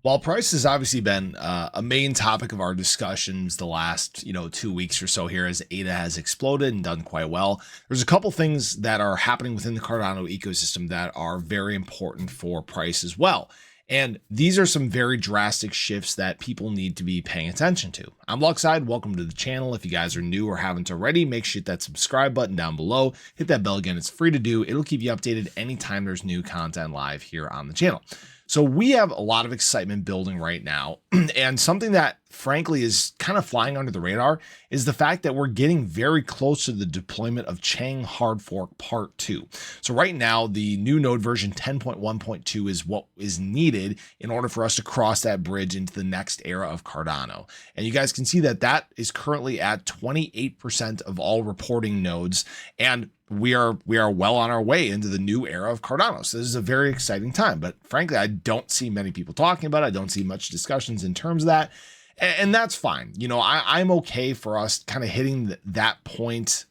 While price has obviously been a main topic of our discussions the last 2 weeks or so here, as ADA has exploded and done quite well, there's a couple things that are happening within the Cardano ecosystem that are very important for price as well. And these are some very drastic shifts that people need to be paying attention to. I'm Luckside. Welcome to the channel. If you guys are new or haven't already, make sure you hit that subscribe button down below. Hit that bell again. It's free to do. It'll keep you updated anytime there's new content live here on the channel. So we have a lot of excitement building right now. And something that frankly is kind of flying under the radar is the fact that we're getting very close to the deployment of Chang Hard Fork Part 2. So right now, the new node version 10.1.2 is what is needed in order for us to cross that bridge into the next era of Cardano. And you guys can see that that is currently at 28% of all reporting nodes. And we are well on our way into the new era of Cardano. So this is a very exciting time, but frankly, I don't see many people talking about it. I don't see much discussions in terms of that. And that's fine. I'm okay for us kind of hitting that point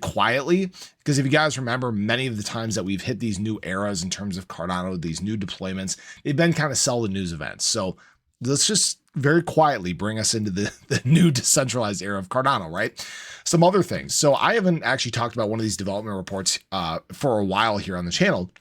quietly, because if you guys remember, many of the times that we've hit these new eras in terms of Cardano, these new deployments, they've been kind of sell the news events. So let's just very quietly bring us into the new decentralized era of Cardano, right? Some other things. So I haven't actually talked about one of these development reports for a while here on the channel,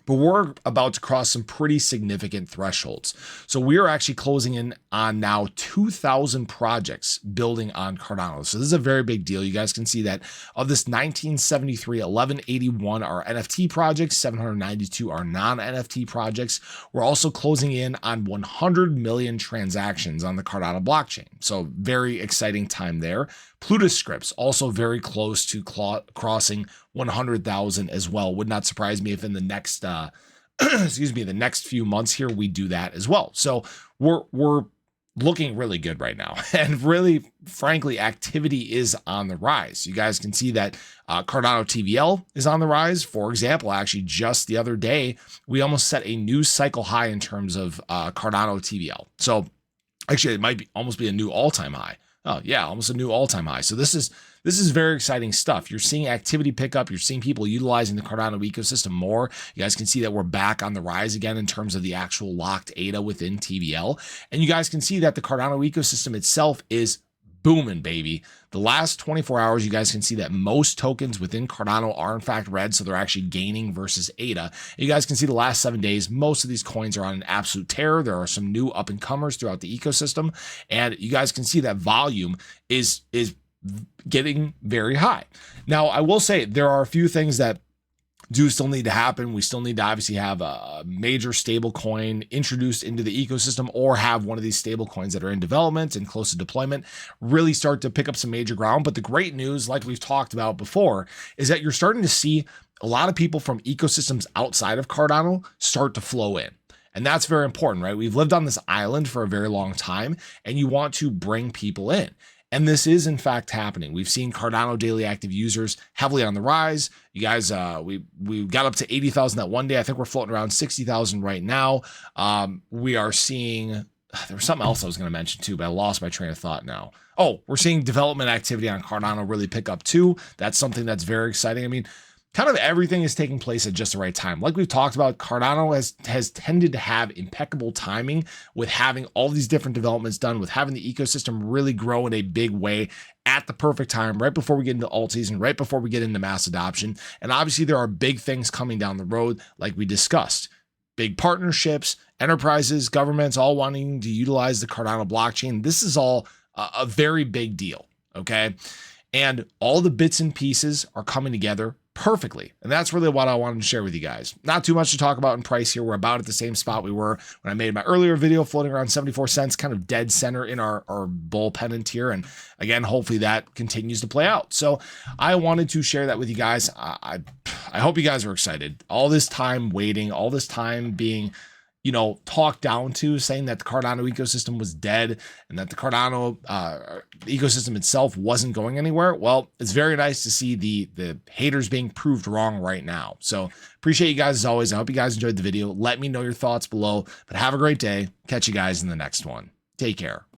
but we're about to cross some pretty significant thresholds. So we are actually closing in on now 2,000 projects building on Cardano. So this is a very big deal. You guys can see that of this 1973, 1181 are NFT projects, 792 are non-NFT projects. We're also closing in on 100 million transactions on the Cardano blockchain. So very exciting time there. Plutus scripts also very close to crossing 100,000 as well. Would not surprise me if in the next the next few months here we do that as well. So we're looking really good right now, and really frankly activity is on the rise. You guys can see that Cardano TVL is on the rise. For example, actually just the other day we almost set a new cycle high in terms of Cardano TVL. So actually it might almost be a new all-time high. Oh yeah, almost a new all-time high. So this is very exciting stuff. You're seeing activity pick up. You're seeing people utilizing the Cardano ecosystem more. You guys can see that we're back on the rise again in terms of the actual locked ADA within TVL. And you guys can see that the Cardano ecosystem itself is booming, baby. The last 24 hours, you guys can see that most tokens within Cardano are in fact red, so they're actually gaining versus ADA. You guys can see the last 7 days, most of these coins are on an absolute tear. There are some new up-and-comers throughout the ecosystem, and you guys can see that volume is getting very high. Now, I will say there are a few things that do still need to happen. We still need to obviously have a major stable coin introduced into the ecosystem, or have one of these stable coins that are in development and close to deployment really start to pick up some major ground. But the great news, like we've talked about before, is that you're starting to see a lot of people from ecosystems outside of Cardano start to flow in. And that's very important, right? We've lived on this island for a very long time, and you want to bring people in. And this is in fact happening. We've seen Cardano daily active users heavily on the rise. You guys, we got up to 80,000 that one day. I think we're floating around 60,000 right now. We are seeing, there was something else I was going to mention too, but I lost my train of thought now. Oh, we're seeing development activity on Cardano really pick up too. That's something that's very exciting. I mean, kind of everything is taking place at just the right time. Like we've talked about, Cardano has tended to have impeccable timing with having all these different developments done, with having the ecosystem really grow in a big way at the perfect time, right before we get into alt season, right before we get into mass adoption. And obviously there are big things coming down the road, like we discussed. Big partnerships, enterprises, governments, all wanting to utilize the Cardano blockchain. This is all a very big deal, okay? And all the bits and pieces are coming together perfectly. And that's really what I wanted to share with you guys. Not too much to talk about in price here. We're about at the same spot we were when I made my earlier video, floating around 74 cents, kind of dead center in our bull pennant here. And again, hopefully that continues to play out. So I wanted to share that with you guys. I hope you guys are excited. All this time waiting, all this time being talked down to, saying that the Cardano ecosystem was dead and that the Cardano ecosystem itself wasn't going anywhere. Well, it's very nice to see the haters being proved wrong right now. So appreciate you guys as always. I hope you guys enjoyed the video. Let me know your thoughts below, but have a great day. Catch you guys in the next one. Take care.